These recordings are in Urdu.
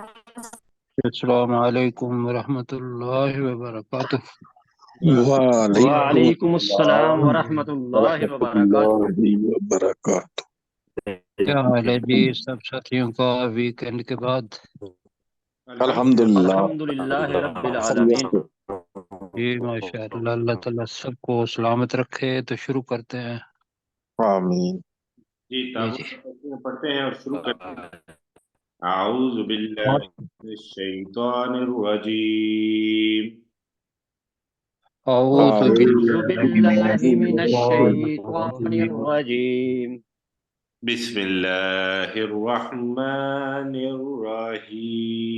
السلام علیکم ورحمۃ اللہ وبرکاتہ۔ وعلیکم وعلیکم السلام السلام ورحمۃ اللہ ورحمۃ وبرکاتہ۔ اللہ وبرکاتہ۔ کیا حال ہے جی سب ساتھیوں کا ویکینڈ کے بعد؟ الحمدللہ الحمد للہ رب العالمین۔ خیریت سے۔ جی ماشاء اللہ، اللہ تعالیٰ سب کو سلامت رکھے۔ تو شروع کرتے ہیں۔ آمین۔ جی جی تعاون پڑھتے ہیں اور شروع کرتے ہیں۔ اعوذ باللہ من الشیطان الرجیم۔ اعوذ اعوذ باللہ باللہ من من الشیطان الشیطان الرجیم۔ الرجیم۔ بسم اللہ الرحمن الرحیم۔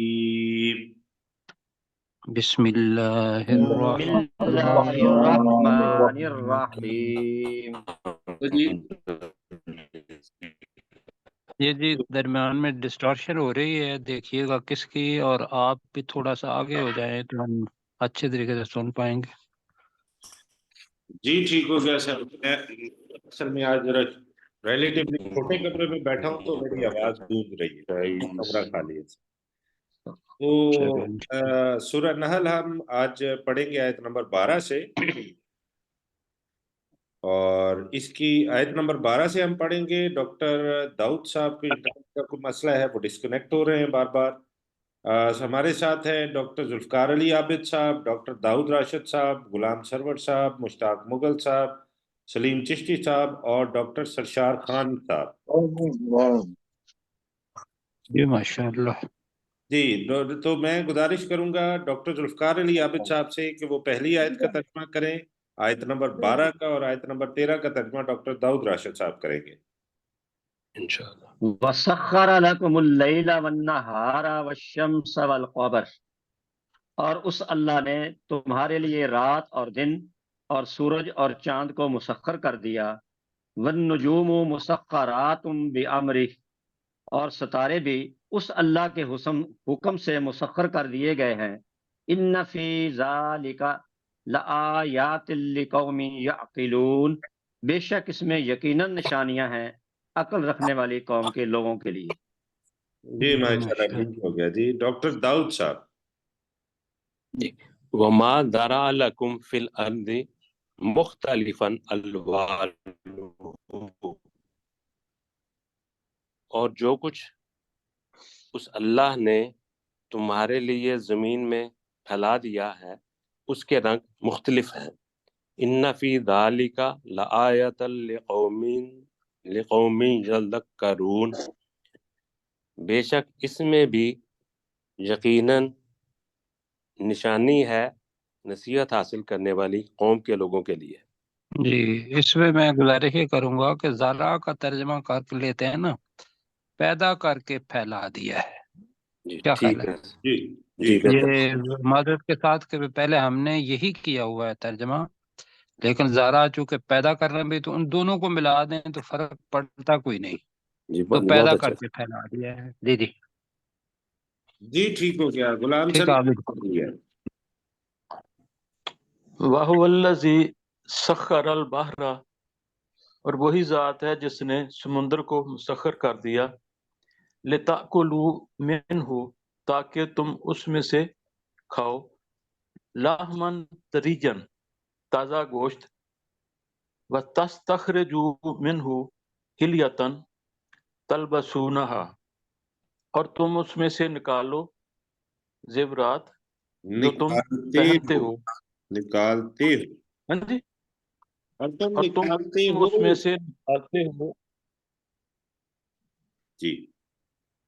بسم اللہ بسم الرحمن اللہ الرحمن الرحیم۔ جی درمیان میں ڈسٹارشن ہو رہی ہے، دیکھیے گا کس کی، اور آپ بھی تھوڑا سا آگے ہو جائیں تو ہم اچھے طریقے سے سن پائیں گے۔ جی ٹھیک ہو گیا سر۔ میں اصل میں آج ذرا ریلیٹیولی چھوٹے کمرے میں بیٹھا ہوں تو میری آواز گونج رہی ہے، کمرہ خالی ہے۔ تو سورہ نحل ہم آج پڑھیں گے آیت نمبر 12 سے، اور اس کی آیت نمبر 12 سے ہم پڑھیں گے۔ ڈاکٹر داؤد صاحب کے انٹرنیٹ کا کوئی مسئلہ ہے، وہ ڈسکنیکٹ ہو رہے ہیں بار بار۔ ہمارے ساتھ ہیں ڈاکٹر ذوالفقار علی عابد صاحب، ڈاکٹر داؤد راشد صاحب، غلام سرور صاحب، مشتاق مغل صاحب، سلیم چشتی صاحب اور ڈاکٹر سرشار خان صاحب۔ جی ماشاء اللہ۔ جی تو میں گزارش کروں گا ڈاکٹر ذوالفقار علی عابد صاحب سے کہ وہ پہلی آیت کا ترجمہ کریں، آیت نمبر 12 کا، اور آیت نمبر 13 کا ترجمہ ڈاکٹر داؤد راشد صاحب کریں گے انشاءاللہ۔ وَسَخَّرَ لَكُمُ اللَّيْلَ وَالنَّهَارَ وَالشَّمْسَ وَالْقَمَرَ، اور اس اللہ نے تمہارے لیے رات اور دن اور سورج اور چاند کو مسخر کر دیا۔ وَالنُّجُومُ مُسَخَّرَاتٌ بِأَمْرِهِ، اور ستارے بھی اس اللہ کے حکم سے مسخر کر دیے گئے ہیں۔ ان فی ذالک لآیات لقوم یعقلون، بے شک اس میں یقیناً نشانیاں ہیں عقل رکھنے والی قوم کے لوگوں کے لیے۔ جی ماشاءاللہ ٹھیک ہو گیا۔ جی ڈاکٹر داؤد صاحب۔ وما ذرأ لكم في الأرض مختلفا ألوانه، اور جو کچھ اس اللہ نے تمہارے لیے زمین میں پھیلا دیا ہے اس کے رنگ مختلف ہیں۔ ان فی ذالک لآیۃ لقوم یذکرون، بے شک اس میں بھی یقیناً نشانی ہے نصیحت حاصل کرنے والی قوم کے لوگوں کے لیے۔ جی اس میں گزارش یہ کروں گا کہ ذرا کا ترجمہ کر لیتے ہیں نا، پیدا کر کے پھیلا دیا ہے۔ جی کیا خیال ٹھیک ہے؟ ہے۔ جی جی یہ معذرت کے ساتھ کہ پہلے ہم نے یہی کیا ہوا ہے ترجمہ، لیکن ذرا چونکہ پیدا کرنا بھی، تو ان دونوں کو ملا دیں تو فرق پڑتا کوئی نہیں، جی تو بہت پیدا اچھا۔ کر کے پھیلا دیا ہے۔ جی جی جی ٹھیک ہو گیا۔ غلام ٹھیک ہے عابد۔ سر۔ وَهُوَ الَّذِي سَخَّرَ الْبَحْرَ، اور وہی ذات ہے جس نے سمندر کو مسخر کر دیا، لِتَأْكُلُوا مِنْهُ، تاکہ تم اس میں سے کھاؤ، لَحْمًا طَرِيًّا، تازہ گوشت، وَتَسْتَخْرِجُوا مِنْهُ حِلْيَةً تَلْبَسُونَهَا، اور تم اس میں سے نکالو زیورات جو تم پہنتے ہو۔ نکالتے ہو، ہاں جی، اور تم اور تم نکالتے ہو۔ اس میں سے نکالتے ہو، جی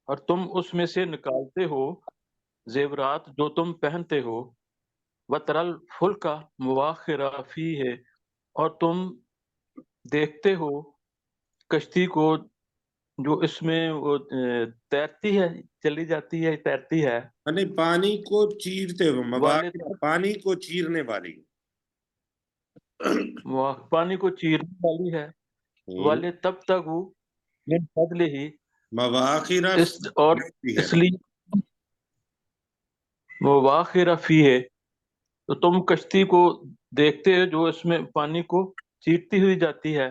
اور تم اس میں سے نکالتے ہو زیورات جو تم پہنتے ہو، وَتَرَى الْفُلْكَ مَوَاخِرَ فِيهِ، اور تم دیکھتے ہو کشتی کو جو اس میں وہ تیرتی ہے، چلی جاتی ہے، تیرتی ہے، یعنی پانی کو چیرتے ہو، والے پانی کو چیرنے والی۔ پانی کو چیرنے والی ہے، والے تب تک وہ من فضلہ ہی، مواخر اور اس لیے مواخر فیہ، تو تم کشتی کو دیکھتے ہو جو اس میں پانی کو چیرتی ہوئی جاتی ہے،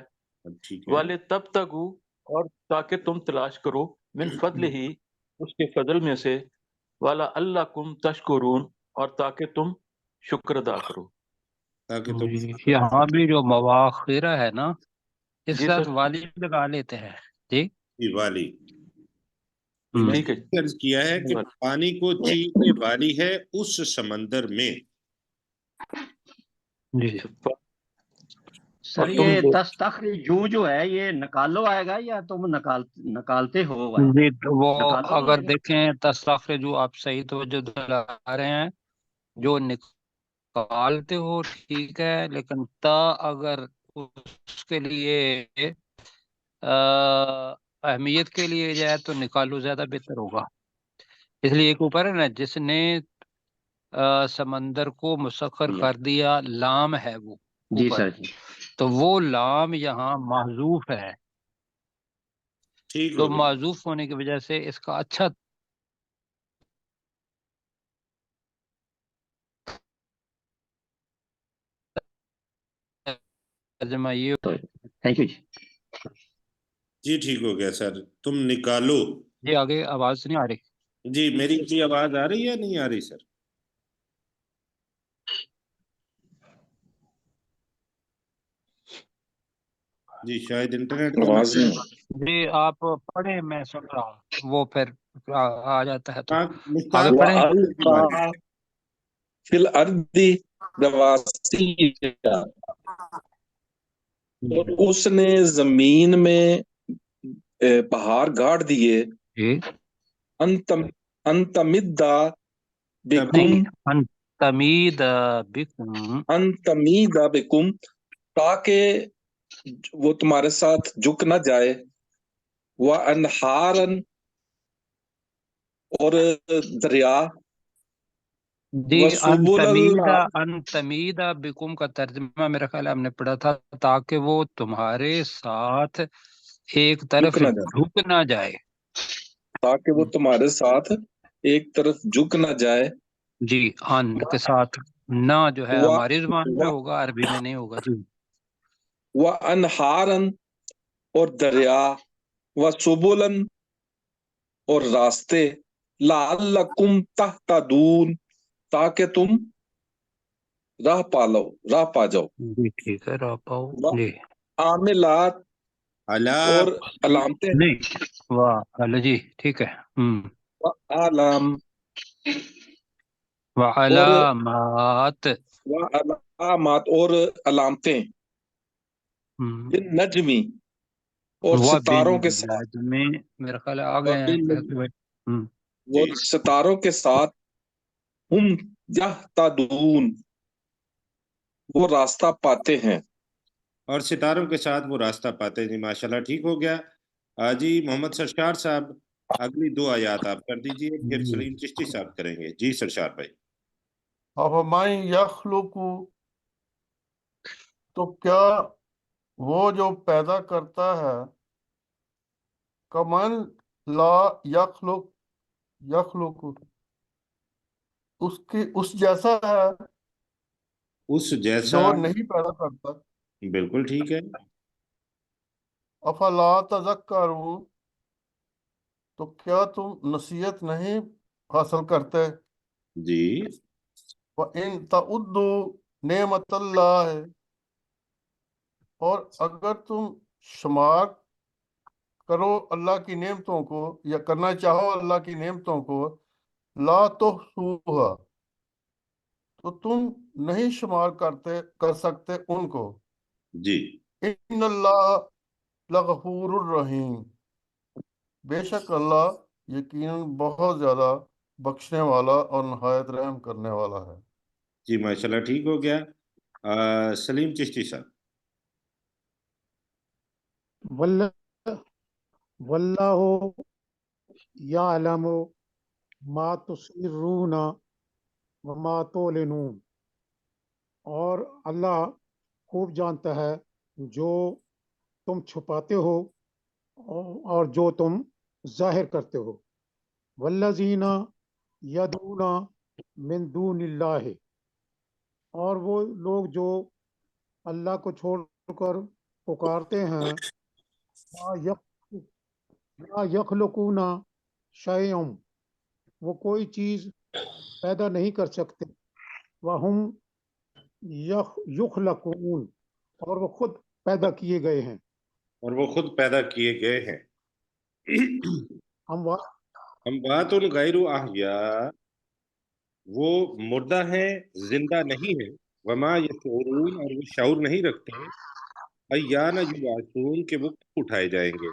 ٹھیک ہے۔ والے تب تک وہ، اور تاکہ تم تلاش کرو من فضلہ ہی، اس کے فضل میں سے، وَلَعَلَّكُمْ تَشْكُرُونَ، اور تاکہ تم شکر ادا کرو۔ تاکہ تم یہاں بھی جو مواخرہ ہے نا، اس جی ساتھ سر، والی لگا لیتے ہیں جی۔ والی ہم، ٹھیک ہے عرض کیا ہے کہ پانی کو چیرنے والی ہے اس سمندر میں۔ جی سر اور تم یہ تستخرجو جو ہے یہ نکالو آئے گا یا تم نکالتے ہو آئے گا؟ جی، تو وہ نکالو اگر آئے گا۔ دیکھیں تستخرج جو آپ صحیح توجہ دلا رہے ہیں، جو نکالتے ہو ٹھیک ہے، لیکن تا اگر اس کے لیے اہمیت کے لیے جائے تو نکالو زیادہ بہتر ہوگا۔ اس لیے ایک اوپر ہے نا، جس نے سمندر کو مسخر کر دیا، لام ہے وہ جی اوپر، سر جی تو وہ لام یہاں محذوف ہے، ٹھیک تو ہو گیا۔ محذوف ہونے کی وجہ سے اس کا اچھا ترجمہ یہ تو تھینک یو جی۔ جی ٹھیک ہو گیا سر، تم نکالو۔ جی آگے آواز نہیں آ رہی؟ جی میری جی آواز آ رہی ہے نہیں آ رہی سر؟ جی شاید انٹرنیٹ کا آواز مسئلہ نہیں۔ جی آپ پڑھیں، میں سن رہا ہوں، وہ پھر آ جاتا ہے تو ہے۔ آگے مشتاق پڑھیں۔ وَأَلْقَى فِي الْأَرْضِ رَوَاسِيَّ، اور اس نے زمین میں پہاڑ گاڑ دیے، جی انتمدہ بکم، نہیں، ان تمید بکم، انتمیدہ بکم، تاکہ وہ تمہارے ساتھ جھک نہ جائے، وَأَنْہَارًا، اور دریا، جی وَسُبُلَ اللہ، ان تمیدہ بکم کا ترجمہ میرا خیال ہے ہم نے پڑھا تھا، تاکہ وہ تمہارے ساتھ ایک طرف جھک نہ جائے، جھک نہ جائے۔ تاکہ وہ تمہارے ساتھ ایک طرف جھک نہ جائے، جی، ان کے ساتھ نہ جو ہے ہماری زبان میں و ہوگا، عربی میں نہیں ہوگا جی۔ وَأَنْہَارًا، اور دریا، وَسُبُلًا، اور راستے، لَعَلَّكُمْ تَهْتَدُونَ، تاکہ تم راہ پا جاؤ، جی ٹھیک ہے، راہ پاؤ جی، عاملات، اللہ اور علامتیں، نہیں واہ اللہ جی ٹھیک ہے، علام، اور وعلامات، علامات، اور علامتیں، بالنجمی، اور ستاروں کے ساتھ، وبالنجم، میرا خیال ہے آ گئے ہیں وبالنجم، کیسے بھائی؟ وہ جی، ستاروں کے ساتھ، ہم یہتدون، وہ راستہ پاتے ہیں۔ اور ستاروں کے ساتھ وہ راستہ پاتے ہیں۔ جی ماشاءاللہ ٹھیک ہو گیا۔ جی محمد سرشار صاحب اگلی دو آیات آپ کر دیجئے، پھر سلیم چشتی صاحب کریں گے۔ جی سرشار بھائی۔ أَفَمَن يَخْلُقُ، تو کیا وہ جو پیدا کرتا ہے، کمن لا یخلق اس جیسا ہے اس جیسا، جو نہیں پیدا کرتا۔ بالکل ٹھیک ہے۔ افلا تذکرون، تو کیا تم نصیحت نہیں حاصل کرتے؟ جی وَإِن تَعُدُّوا نِعْمَتَ اللَّهِ، اور اگر تم شمار کرو اللہ کی نعمتوں کو، یا کرنا چاہو اللہ کی نعمتوں کو، لا تحصوها، تو تم نہیں شمار کر سکتے ان کو۔ جی ان اللہ لغفور الرحیم، بے شک اللہ یقیناً بہت زیادہ بخشنے والا اور نہایت رحم کرنے والا ہے۔ جی ماشاءاللہ ٹھیک ہو گیا۔ سلیم چشتی صاحب۔ واللہ یعلم ما تسرون وما تعلنون، اور اللہ خوب جانتا ہے جو تم چھپاتے ہو اور جو تم ظاہر کرتے ہو۔ والذین یدعون من دون اللہ، اور وہ لوگ جو اللہ کو چھوڑ کر پکارتے ہیں، لا یخلقون شیئا، وہ کوئی چیز پیدا نہیں کر سکتے. وہم یخلقون، اور وہ خود پیدا کیے گئے ہیں. اور وہ خود پیدا کیے گئے ہیں. ہم بات غیر احیاء، وہ مردہ ہیں، زندہ نہیں ہے. وما یشعرون، اور وہ شعور نہیں رکھتے. ایان یبعثون، کہ وہ اٹھائے جائیں گے.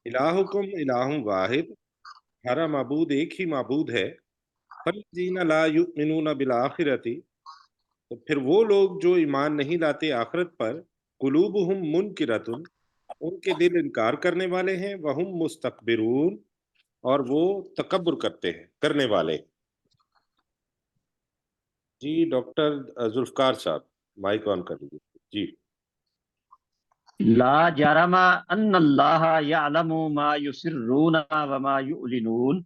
الہکم الہ واحد، ہمارا معبود ایک ہی معبود ہے. فالذین لا یؤمنون بالآخرۃ، تو پھر وہ لوگ جو ایمان نہیں لاتے آخرت پر. قلوبہم منکرۃ، ان کے دل انکار کرنے والے ہیں. وہم مستکبرون، اور وہ تکبر کرتے ہیں، کرنے والے. جی ڈاکٹر ذوالفقار صاحب مائک آن کر لیجیے. جی. لا جرم ان اللہ یعلم ما یسرون وما یعلنون،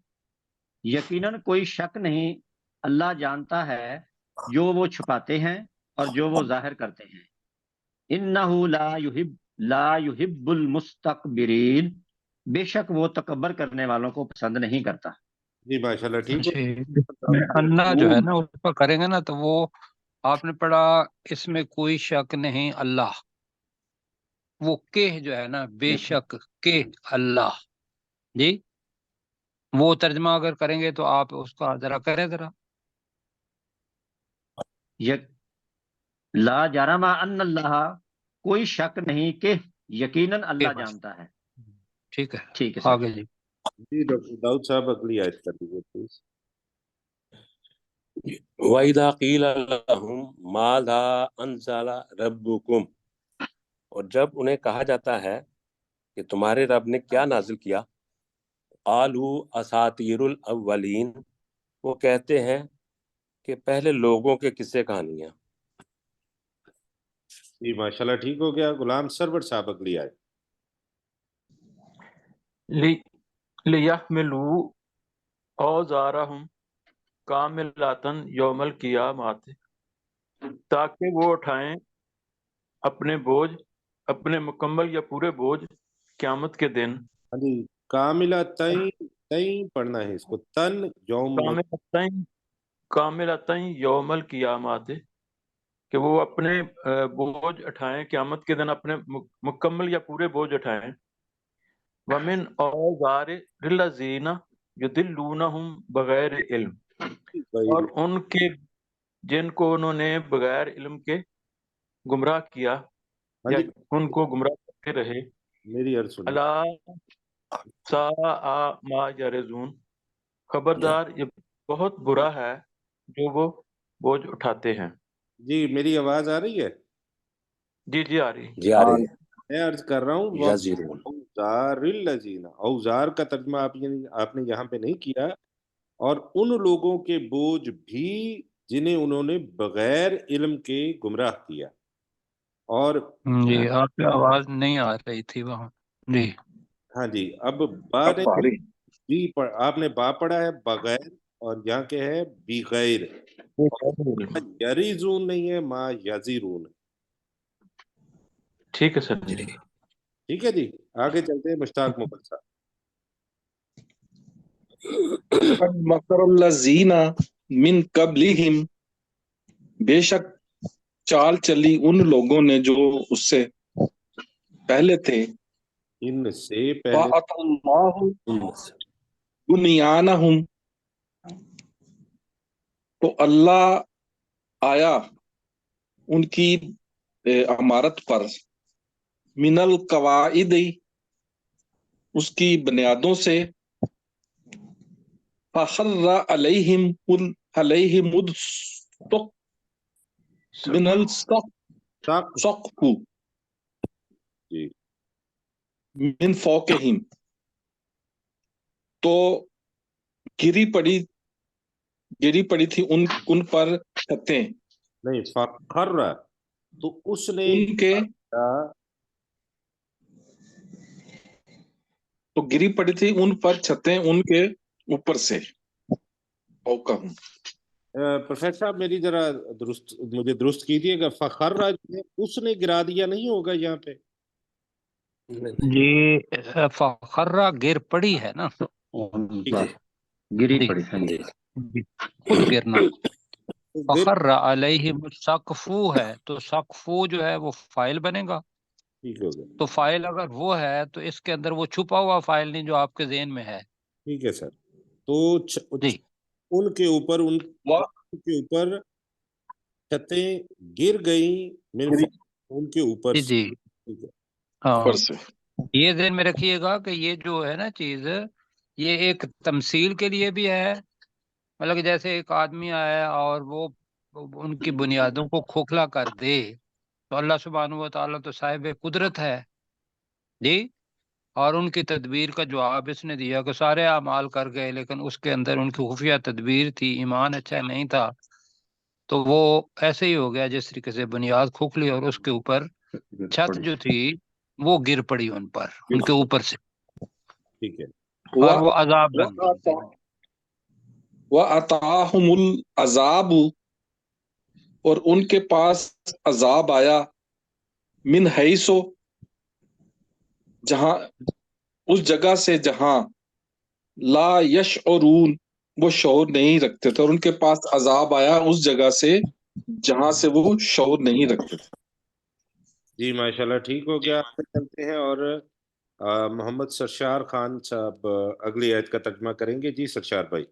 یقیناً کوئی شک نہیں اللہ جانتا ہے جو وہ چھپاتے ہیں اور جو وہ ظاہر کرتے ہیں. انہ لا یحب المستکبرین، بے شک وہ تکبر کرنے والوں کو پسند نہیں کرتا. جی ماشاءاللہ ٹھیک ہے. جی اللہ جو ہے نا اس پر کریں گے نا تو وہ آپ نے پڑھا اس میں کوئی شک نہیں اللہ، وہ کہ جو ہے نا بے شک کہ اللہ. جی وہ ترجمہ اگر کریں گے تو آپ اس کا ذرا کریں ذرا. لا جرم ان اللہ، کوئی شک نہیں کہ یقیناً اللہ جانتا ہے. ٹھیک ہے ٹھیک ہے سر. آگے. جی جی ڈاکٹر داؤد صاحب اگلی آیت کر دیجیے پلیز. وَإِذَا قِيلَ لَهُمْ مَاذَا أَنزَلَ رَبُّكُمْ، اور جب انہیں کہا جاتا ہے کہ تمہارے رب نے کیا نازل کیا. قَالُوا أَسَاطِيرُ الْأَوَّلِينَ، وہ کہتے ہیں کہ پہلے لوگوں کے قصے کہانیاں. جی ماشاءاللہ ٹھیک ہو گیا. غلام سرور صاحب اگلی آیت. لِيَحْمِلُوا أَوْزَارَهُمْ کاملاتن یوم القیامت، تاکہ وہ اٹھائیں اپنے بوجھ، اپنے مکمل یا پورے بوجھ قیامت کے دن. ہاں جی کاملہ تئیں پڑھنا ہے اس کو. تن یوم کاملاتن یوم القیامت، کہ وہ اپنے بوجھ اٹھائیں قیامت کے دن، اپنے مکمل یا پورے بوجھ اٹھائیں. وَمِنْ أَوْزَارِ الَّذِينَ يُضِلُّونَهُمْ بغیر علم، اور ان کے جن کو انہوں نے بغیر علم کے گمراہ کیا یا ان کو گمراہ کرتے رہے. میری عرض سنیں. الا ساء ما یرزون، خبردار یہ بہت برا ہے جو وہ بوجھ اٹھاتے ہیں. جی میری آواز آ رہی ہے؟ جی آ رہی. جی آ رہی ہے. میں عرض کر رہا ہوں یزیرون، اوزار الذین، اوزار کا ترجمہ آپ نے یہاں پہ نہیں کیا. اور ان لوگوں کے بوجھ بھی جنہیں انہوں نے بغیر علم کے گمراہ کیا. اور جی آپ کی آواز نہیں آ رہی تھی وہاں. جی ہاں جی اب آپ نے با پڑھا ہے بغیر، اور یہاں کے ہے بغیر. یریزون نہیں ہے، ما یزیرون. ٹھیک ہے سر. جی ٹھیک ہے جی. آگے چلتے ہیں مشتاق مغل صاحب. مکر الذین من قبلہم، بے شک چال چلی ان لوگوں نے جو اس سے پہلے تھے. ان سے پہلے فَأَتَى اللَّهُ بُنْيَانَهُمْ، تو اللہ آیا ان کی عمارت پر. من القواعد، اس کی بنیادوں سے. فَخَرَّ عَلَيْهِمُ من السقف من فوقہم، تو گری پڑی تھی ان پر چھتیں. نہیں فخر، تو اس نے ان کے تو گری پڑی تھی ان پر چھتیں ان کے اوپر سے. فوقہم. پروفیسر صاحب میری ذرا مجھے درست کیجیے گا. فخر اس نے گرا دیا نہیں ہوگا یہاں پہ. جی فخرہ گر پڑی ہے نا. ٹھیک ہے گری جی پڑی ہے جی جی، خود گرنا. گر فخر علیہم سقفو ہے تو سقفو جو ہے وہ فائل بنے گا. ٹھیک ہو گیا. تو فائل اگر وہ ہے تو اس کے اندر وہ چھپا ہوا فائل نہیں جو آپ کے ذہن میں ہے. ٹھیک ہے سر. تو جی ان کے اوپر ان کے اوپر چھتیں گر گئیں ان کے اوپر جی سے. جی ٹھیک ہے. ہاں، اوپر سے یہ ذہن میں رکھیے گا کہ یہ جو ہے نا چیز، یہ ایک تمثیل کے لیے بھی ہے. مطلب کہ جیسے ایک آدمی آیا اور وہ ان کی بنیادوں کو کھوکھلا کر دے، تو اللہ سبحانہ و تعالیٰ تو صاحب قدرت ہے جی. اور ان کی تدبیر کا جواب اس نے دیا کہ سارے اعمال کر گئے، لیکن اس کے اندر ان کی خفیہ تدبیر تھی، ایمان اچھا نہیں تھا. تو وہ ایسے ہی ہو گیا جس طریقے سے بنیاد کھوکھلی اور اس کے اوپر چھت جو تھی وہ گر پڑی ان پر، ان کے اوپر سے، ٹھیک ہے. اور وہ عذاب بن گئی. وَأَتَاهُمُ الْعَذَابُ، اور ان کے پاس عذاب آیا، من حیث، جہاں، اس جگہ سے جہاں، لا یشعرون، وہ شعور نہیں رکھتے تھے، اور ان کے پاس عذاب آیا اس جگہ سے جہاں سے وہ شعور نہیں رکھتے تھے. جی ماشاءاللہ ٹھیک ہو گیا. چلتے ہیں اور محمد سرشار خان صاحب اگلی آیت کا ترجمہ کریں گے. جی سرشار بھائی.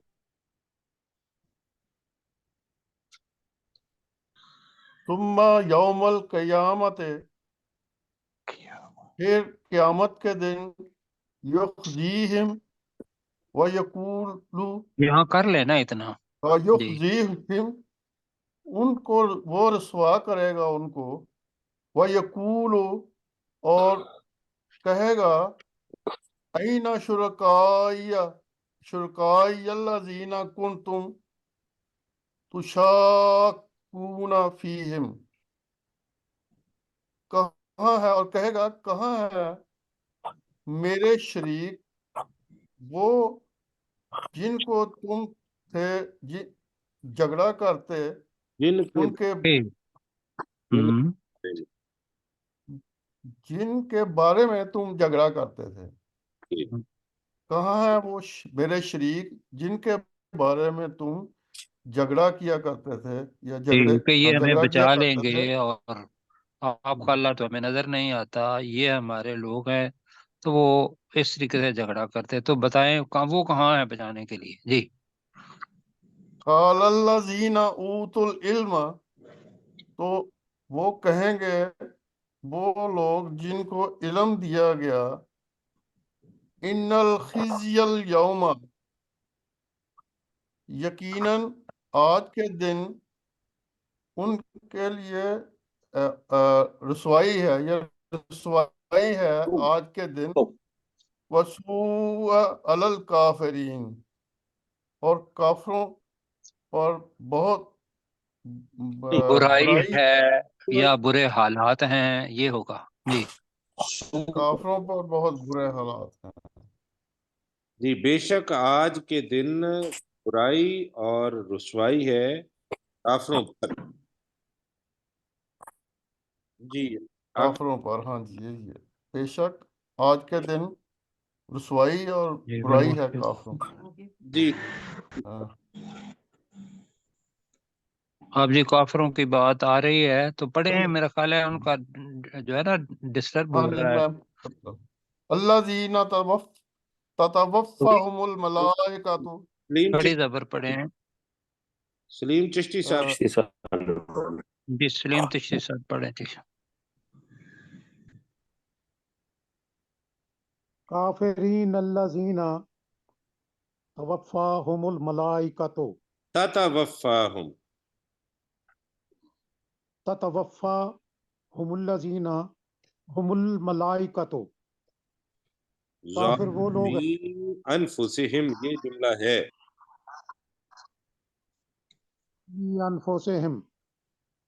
ثم یوم القیامت، پھر قیامت کے دن، یخزیہم ویقول، یہاں کر لینا اتنا. جی یخزیہم، ان کو وہ رسوا کرے گا ان کو، ویقول، اور کہے گا، این شرکائی الذین کنتم تشاکون فیہم، کہاں ہے، اور کہے گا کہاں ہے میرے شریک وہ جن کو تم تھے جھگڑا کرتے جن کے ان کے ہم، جن کے بارے میں تم جھگڑا کرتے تھے. کہاں ہے وہ میرے شریک جن کے بارے میں تم جھگڑا کیا کرتے تھے یا کہ یہ ہمیں جھگڑا کیا بچا لیں کرتے تھے. گے اور آپ کا اللہ تو ہمیں نظر نہیں آتا، یہ ہمارے لوگ ہیں. تو وہ اس طریقے سے جھگڑا کرتے. تو بتائیں وہ کہاں ہے بچانے کے لیے. جی قال الذین اوتوا العلم، تو وہ کہیں گے وہ لوگ جن کو علم دیا گیا، ان الخزی اليوم، یقیناً آج کے دن ان کے لیے رسوائی ہے، یا رسوائی ہے آج کے دن، وسوء علی الکافرین، اور کافروں اور بہت برائی برائی ہے یا برے حالات ہیں، یہ ہوگا. جی کافروں پر بہت برے حالات ہیں. جی بے شک آج کے دن برائی اور رسوائی ہے کافروں پر. جی آگے. کافروں پر، ہاں جی یہی ہے. بے شک آج کے دن رسوائی اور جی برائی ہے کافروں پر. جی ہاں اب جی کافروں کی بات آ رہی ہے تو پڑھے ہیں، میرا خیال ہے ان کا جو ہے نا ڈسٹرب ہاں ہو جی رہا ہے. میں الذین تتوفاہم الملائکۃ، سلیم بڑی چشتی زبر پڑھے ہیں. سلیم چشتی صاحب. جی سلیم تشریح صاحب پڑھے تھے. کافرین الذین توفاہم الملائکۃ تتوفاہم. تتوفاہم الذین ہم الملائکۃ، کافر وہ لوگ ہیں، ظالمی انفسہم، یہ جملہ ہے. فی انفسہم،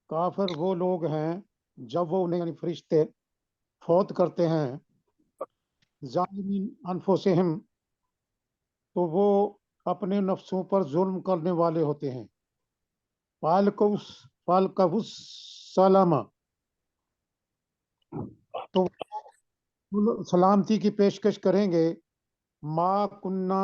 کافر وہ لوگ ہیں جب وہ انہیں یعنی فرشتے فوت کرتے ہیں. ظالمین انفسہم، تو وہ اپنے نفسوں پر ظلم کرنے والے ہوتے ہیں. فالکہ سلامہ، تو سلامتی کی پیشکش کریں گے. ما کنہ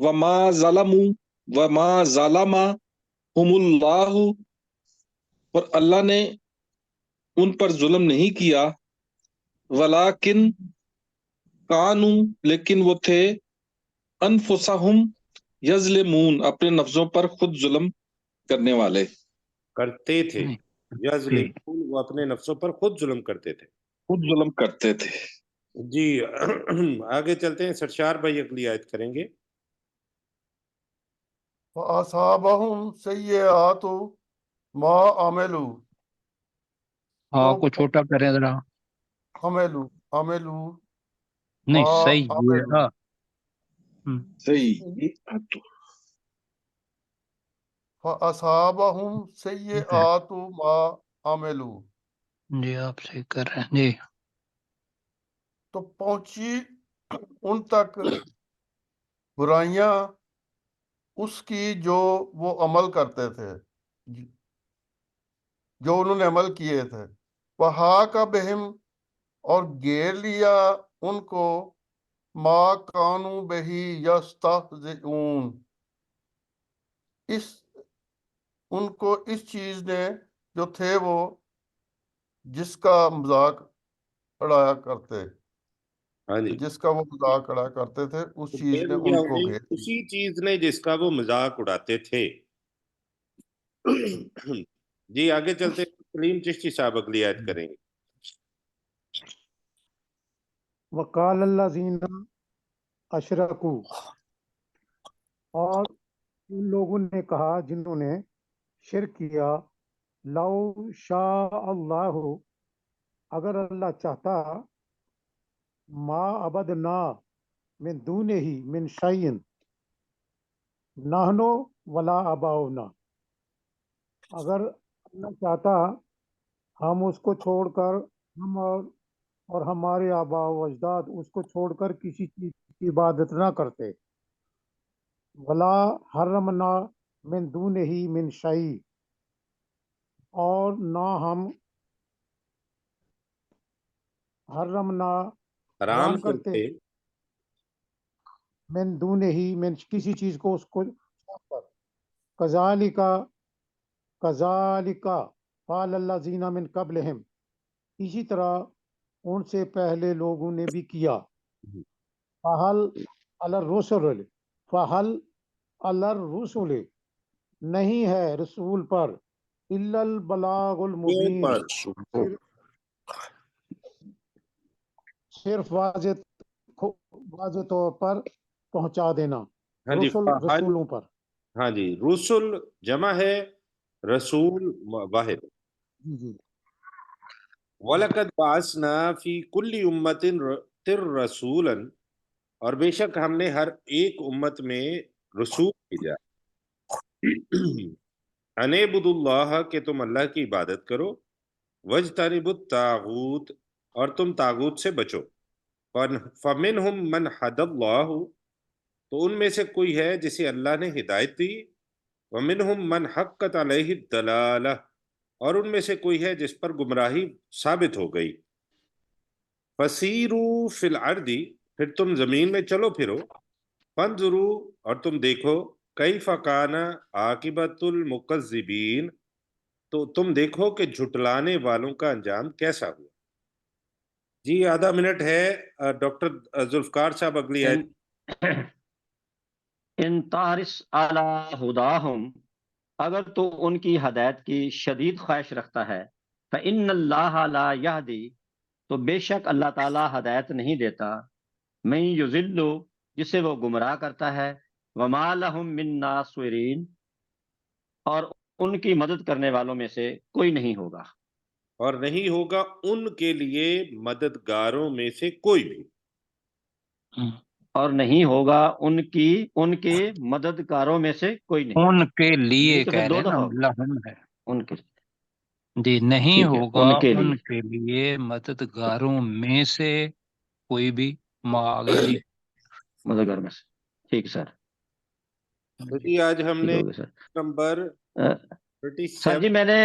وما ظلموا وما ظلمہم اللہ، اور اللہ نے ان پر ظلم نہیں کیا، ولیکن کانوا، لیکن وہ تھے، انفسہم یظلمون، اپنے نفسوں پر خود ظلم کرنے والے، کرتے تھے، جی یظلمون وہ اپنے نفسوں پر خود ظلم کرتے تھے. خود ظلم کرتے تھے. جی آگے چلتے ہیں، سرشار بھائی اگلی آیت کریں گے. فَأَصَابَهُمْ سَيِّئَاتُ مَا عَمِلُوا، ہاں تو کو چھوٹا کریں ذرا. عملوا نہیں ما صحیح یہ عملوا، صحیح. فَأَصَابَهُمْ سَيِّئَاتُ مَا عَمِلُوا، جی آپ صحیح کر رہے ہیں جی. تو پہنچی ان تک برائیاں اس کی جو وہ عمل کرتے تھے، جو انہوں نے عمل کیے تھے. وَحَاقَ بِهِمْ، اور گھیر لیا ان کو، ما کانوا بہی یستہزئون، ان کو اس چیز نے جو تھے وہ جس کا مذاق اڑایا کرتے، ہاں جی، جس کا وہ مذاق اڑایا کرتے تھے، اس تو چیز گھیر نے لیا ان کو انہیں گھیر لیا. اسی چیز نے جس کا وہ مذاق اڑاتے تھے. جی آگے چلتے ہیں، سلیم چشتی صاحب اگلی آیت کریں گے. وقال الذین اشرکوا، اور ان لوگوں نے کہا جنہوں نے شرک کیا، لو شاء اللہ، اگر اللہ چاہتا، ما عبدنا من دونہ من شیء نحن ولا آباؤنا، اگر اللہ چاہتا ہم اس کو چھوڑ کر، ہم اور ہمارے آباء و اجداد اس کو چھوڑ کر کسی چیز کی عبادت نہ کرتے. ولا حرمنا من دونہ من شیء، اور نہ ہم حرمنا حرام حرام کرتے، کرتے، من دونہ من کسی چیز کو اس کو چھوڑ کر. کذالک قال الذین من قبلہم، اسی طرح ان سے پہلے لوگوں نے بھی کیا. فہل علی الرسل، فہل علی الرسل، نہیں ہے رسول پر، الا البلاغ المبین، پر صرف واضح طور پر پہنچا دینا، ہاں جی، رسولوں پر. ہاں جی، رسول جمع ہے، رسول واحد. جی جی. وَلَقَدْ بَعَثْنَا فِي كُلِّ أُمَّةٍ رَسُولًا، اور بے شک ہم نے ہر ایک امت میں رسول بھیجا، ان اعبدوا اللہ، کہ تم اللہ کی عبادت کرو، وَاجْتَنِبُوا الطَّاغُوتَ، اور تم طاغوت سے بچو. فَمِنْهُمْ مَنْ هَدَى اللَّهُ، تو ان میں سے کوئی ہے جسے اللہ نے ہدایت دی. وَمِنْهُمْ مَنْ حَقَّتْ عَلَيْهِ الضَّلَالَةُ، اور ان میں سے کوئی ہے جس پر گمراہی ثابت ہو گئی. فَسِيرُوا فِي الْأَرْضِ، پھر تم زمین میں چلو پھرو. فَانظُرُوا، اور تم دیکھو، كَيْفَ كَانَ عَاقِبَةُ الْمُكَذِّبِينَ، تو تم دیکھو کہ جھٹلانے والوں کا انجام کیسا ہوا. جی آدھا منٹ ہے، ڈاکٹر ذوالفقار صاحب اگلی آیت. ان تارس علی ہداہم، اگر تو ان کی ہدایت کی شدید خواہش رکھتا ہے، فإن اللہ لا یہدی، تو بے شک اللہ تعالی ہدایت نہیں دیتا، من یضل، جسے وہ گمراہ کرتا ہے، وما لہم من ناصرین، اور ان کی مدد کرنے والوں میں سے کوئی نہیں ہوگا. اور نہیں ہوگا ان کے لیے مددگاروں میں سے کوئی بھی. اور نہیں ہوگا ان کے مددگاروں میں سے کوئی نہیں. ان کے لیے یہ تو کہہ پھر رہے دو ہیں نا، دفعہ ہوگا. لہم ہے ان کے جی. نہیں ٹھیک ہے، ہوگا ان کے ان لیے کے لیے مددگاروں میں سے کوئی بھی. آگے جی. مددگار میں سے. ٹھیک ہے سر، تو جی آج ہم ٹھیک نے ہو گیا سر. Number sir 37. جی میں نے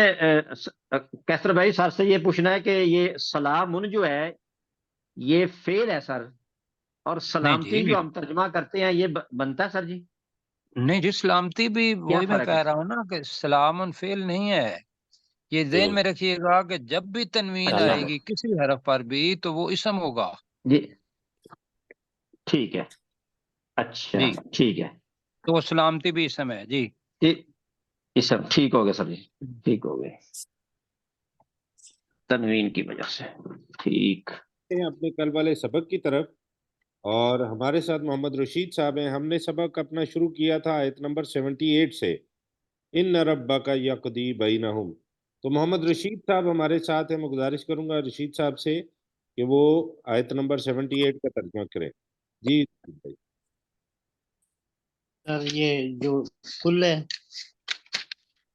کیسر بھائی سر سے یہ پوچھنا ہے کہ یہ سلام جو ہے یہ فعل ہے سر، اور نہیں سلامتی جی، جو ہم ترجمہ کرتے ہیں یہ بنتا ہے سر جی؟ نہیں جی، سلامتی بھی کیا وہی میں فرق کہہ ہے؟ رہا ہوں نا کہ سلام فعل نہیں ہے. یہ ذہن میں رکھیے گا کہ جب بھی تنوین اللہ آئے گی کسی حرف پر بھی تو وہ اسم ہوگا. جی ٹھیک ہے، اچھا جی ٹھیک ہے، تو وہ سلامتی بھی اسم ہے جی. یہ سب ٹھیک ہو گیا سر جی، ٹھیک ہو گئے تنوین کی وجہ سے. ٹھیک، ہیں اپنے کل والے سبق کی طرف، اور ہمارے ساتھ محمد رشید صاحب ہیں. ہم نے سبق اپنا شروع کیا تھا آیت نمبر 78 سے، ان ربک یقضی بینہم. تو محمد رشید صاحب ہمارے ساتھ ہیں. میں گزارش کروں گا رشید صاحب سے کہ وہ آیت نمبر 78 کا ترجمہ کریں. جی بھائی. سر یہ جو کل ہے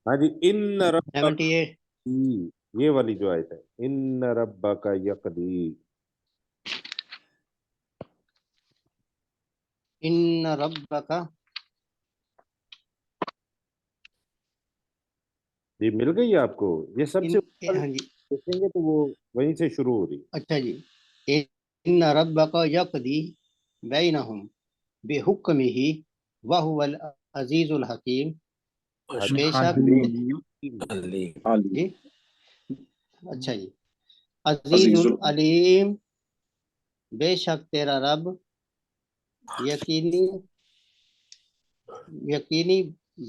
ہاں جی، ان ربک، 78. یہ والی جو آیت ہے، ان ربک یقضی. ان ربک، جی مل گئی آپ کو؟ یہ سب سے اوپر ہاں جی، دیکھیں گے تو وہ وہیں سے شروع ہو رہی. اچھا جی. ان ربک یقضی بینہم بحکمہ وہو العزیز الحکیم. بے شک جی، اچھا جی، عزیز عزیز العلیم، بے شک تیرا رب یقینی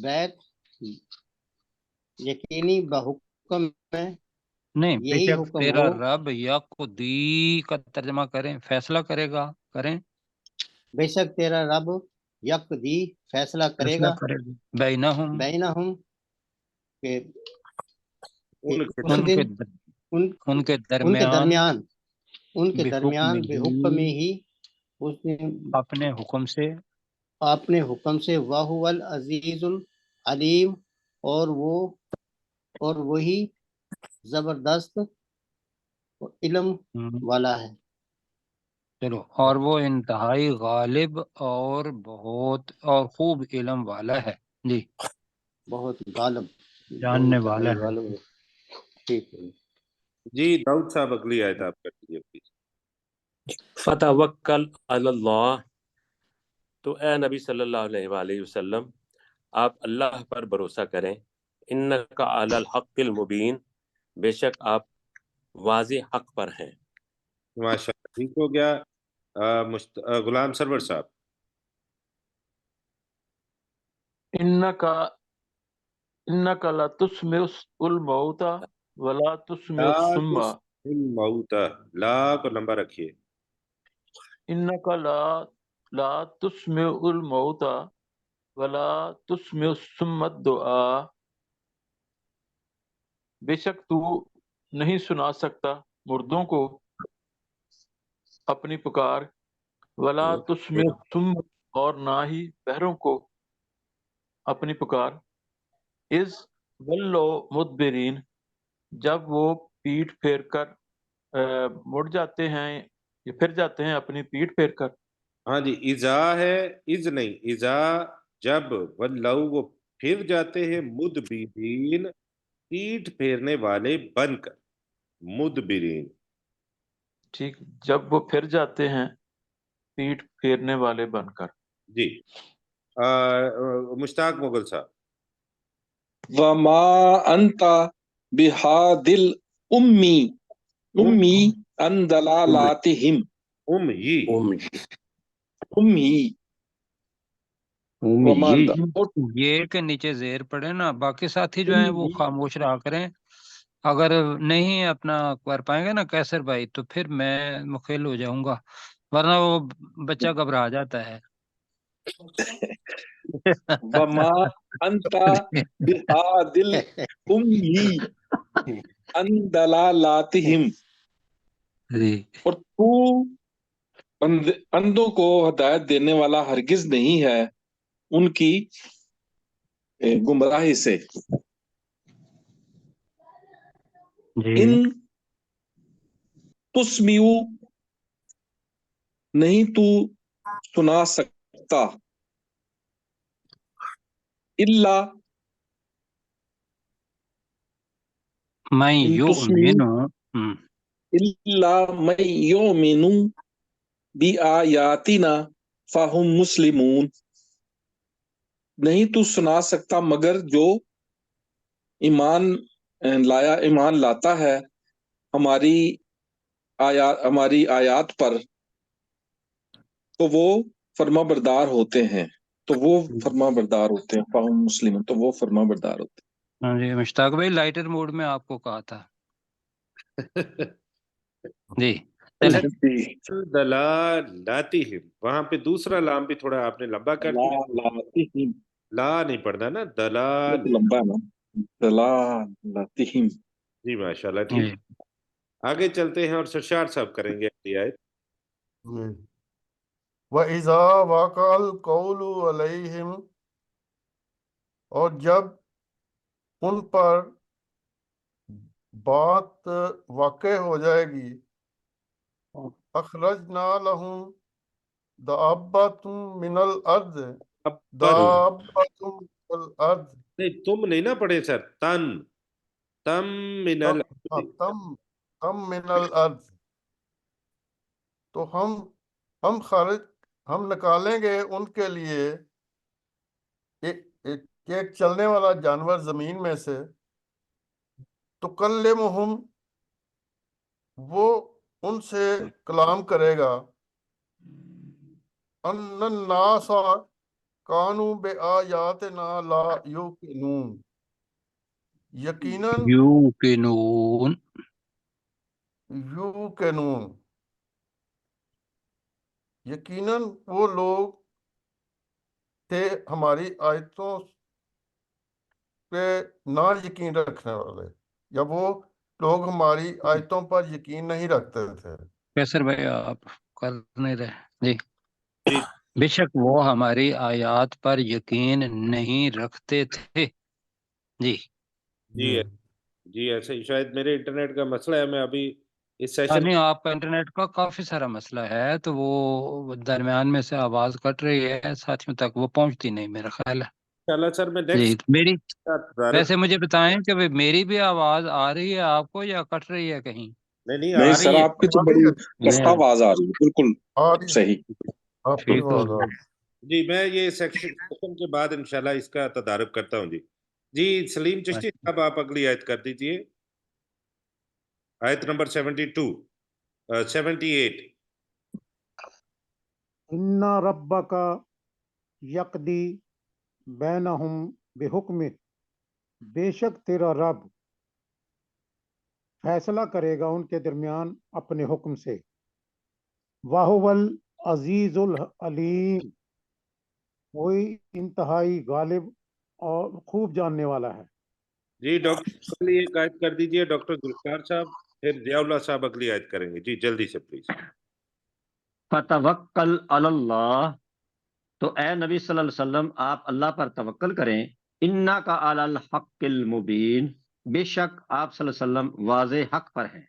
بیت یقینی بحکم ہے. نہیں، بے یہی شک حکم تیرا ہو، رب یقضی کا ترجمہ کریں، فیصلہ کرے گا. کریں، بے شک تیرا رب یقضی فیصلہ کرے فیصلہ گا کرے گا بینہم بینہم کہ ان کے اس ان دن کے ان کے درمیان ان کے بحکم درمیان بحکم ہی، ہی اس دن اپنے حکم سے. اپنے حکم سے. وہو العزیز العلیم، اور وہی زبردست علم والا ہے. چلو، اور وہ انتہائی غالب اور بہت اور خوب علم والا ہے. جی، بہت غالب، وہ جاننے والا انتہائی ہے. غالب ہے. ٹھیک ہے. جی داؤد صاحب اگلی آیت آپ کر دیجیے پلیز. فتوکل علی اللہ، تو اے نبی صلی اللہ علیہ وآلہ وسلم آپ اللہ پر بھروسہ کریں. انک علی الحق المبین، بے شک آپ واضح حق پر ہیں. ماشاء اللہ، ٹھیک ہو گیا. غلام سرور صاحب. انک لا تسمع الموتى ولا تسمع لا الصم. تسمع الموت، لا کو لمبا رکھیے. انک لا تسمع الموتى ولا تسمع الصم الدعاء، بے شک تو نہیں سنا سکتا مردوں کو اپنی پکار، ولا تسمع الصم، اور نہ ہی بہروں کو اپنی پکار. اذ ولوا مدبرین، جب وہ پیٹھ پھیر کر مڑ جاتے ہیں یا پھر جاتے ہیں اپنی پیٹھ پھیر کر. ہاں جی، اذا ہے، اذ نہیں، اذا جب، ولو وہ پھر جاتے ہیں، مدبرین پیٹھ پھیرنے والے بن کر. مدبرین. ٹھیک، جب وہ پھر جاتے ہیں پیٹھ پھیرنے والے بن کر. جی مشتاق مغل صاحب. وما انت بہادل امی ان دلالاتہم امی وما انت. یہ کے نیچے زیر پڑے نا، باقی ساتھی جو ہیں وہ خاموش رہا کریں. اگر نہیں اپنا کر پائیں گے نا کیسر بھائی تو پھر میں مخل ہو جاؤں گا، ورنہ وہ بچہ گھبرا جاتا ہے. وما انت بہادل امی ان دلالاتہم، جی، اور تو اندھوں کو ہدایت دینے والا ہرگز نہیں ہے ان کی گمراہی سے. ان تسمیو، نہیں تو سنا سکتا، اللہ میں ان تسمیو یؤمنو، اللہ من یؤمن بِآیاتِنَا فَهُمْ مُسْلِمُونَ، نہیں تو سنا سکتا مگر جو ایمان لاتا ہے ہماری آیات پر، تو وہ فرما بردار ہوتے ہیں، فَهُمْ مسلمون، تو وہ فرما بردار ہوتے ہیں۔ ہاں جی مشتاق بھائی لائٹر موڈ میں آپ کو کہا تھا جی چلیں دلالاتہم، وہاں پہ دوسرا لام بھی تھوڑا آپ نے لمبا کر دیا، دلالاتہم، لا نہیں پڑھنا نا، یہ دلال، تو لمبا ہے نا، دلالاتہم۔ جی ماشاءاللہ ٹھیک۔ جی آگے چلتے ہیں اور سرشار صاحب کریں گے اگلی آیت۔ وَإِذَا وَقَعَ الْقَوْلُ عَلَيْهِمْ، اور جب ان پر بات واقع ہو جائے گی، اخرجنا لہم دابۃ من الارض، دابۃ من الارض، نہیں تم نہیں نہ پڑھے سر، تم من الارض، تم من الارض، تو ہم نکالیں گے ان کے لیے ایک چلنے والا جانور زمین میں سے، تکلمہم، وہ ان سے کلام کرے گا، ان الناس کانوا بآیاتنا لا یوقنون، یقیناً یوقنون، یقیناً وہ لوگ تھے ہماری آیتوں پہ نہ یقین رکھنے والے، یا وہ لوگ ہماری آیتوں پر یقین نہیں رکھتے تھے۔ کیسر بھائی آپ کر نہیں رہے جی، جی بے شک وہ ہماری آیات پر یقین نہیں رکھتے تھے جی۔ جی جی ایسے ہی شاید میرے انٹرنیٹ کا مسئلہ ہے، میں ابھی اس سیشن نہیں آپ کا انٹرنیٹ کا کافی سارا مسئلہ ہے، تو وہ درمیان میں سے آواز کٹ رہی ہے، ساتھیوں تک وہ پہنچتی نہیں میرا خیال ہے انشاءاللہ سر میں جی۔ نیکسٹ میری ویسے مجھے بتائیں کہ میری بھی آواز آ رہی ہے آپ کو یا کٹ رہی ہے کہیں؟ نہیں نہیں آ سر، رہی ہے۔ آپ کی تو بڑی کستہ آواز آ رہی ہے، بالکل آ رہی صحیح۔ آپ کی ٹھیک ہو آواز آ رہی۔ جی میں یہ سیشن کے بعد انشاءاللہ اس کا تدارک کرتا ہوں جی۔ جی سلیم چشتی صاحب آپ اگلی آیت کر دیجئے، آیت نمبر 78۔ ان ربک یقضی بینہم بحکمہ، بے شک تیرا رب فیصلہ کرے گا ان کے درمیان اپنے حکم سے، وَهُوَ العزیز العلیم، وہی انتہائی غالب اور خوب جاننے والا ہے۔ جی ڈاکٹر اگلی ایک آیت کر دیجئے، ڈاکٹر ذوالفقار صاحب، پھر ضیاء اللہ صاحب اگلی آیت کریں گے، جی جلدی سے پلیز۔ فتوکل علی اللہ، تو اے نبی صلی اللہ علیہ وسلم آپ اللہ پر توکل کریں، انک علی الحق المبین، بے شک آپ صلی اللہ علیہ وسلم واضح حق پر ہیں۔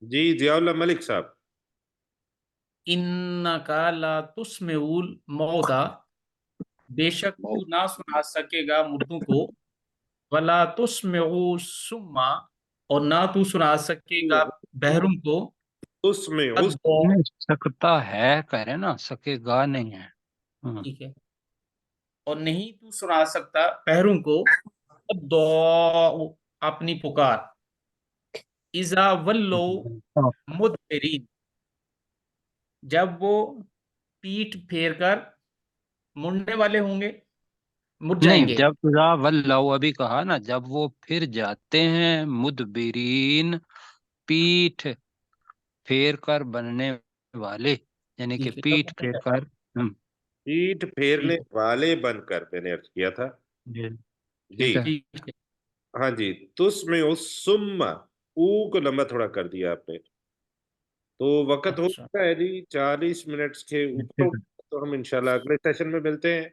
جی ضیاء اللہ ملک صاحب۔ انکا لا تسمع الموتى، بے شک تو نہ سنا سکے گا مردوں کو، ولا تسمع الصم، اور نہ تو سنا سکے گا بہروں کو، اس میں اس نہیں سکتا ہے کہہ رہے نا، سکے گا نہیں ہے۔ ٹھیک ہے، اور نہیں تو سنا سکتا بہروں کو، الدعاء، اپنی پکار، اذا ولوا مدبرین، جب وہ پیٹھ پھیر کر مڑنے والے ہوں گے، مڑ جائیں نہیں گے۔ جب اذا ولوا ابھی کہا نا، جب وہ پھر جاتے ہیں مدبرین، پیٹھ پھیر کر بننے والے، یعنی کہ ٹھیک ہے، پیٹھ پھیر کر پیٹھ پھیرنے والے بن کر میں نے عرض کیا تھا جی جی۔ ٹھیک ہے۔ ٹھیک ہے، ہاں جی، تسمع الصم، او کو لمبا تھوڑا کر دیا آپ نے، تو وقت ہو اچھا چکا ہے جی 40 منٹس کے اوپر، ٹھیک ہے۔ تو ہم انشاءاللہ اگلے سیشن میں ملتے ہیں۔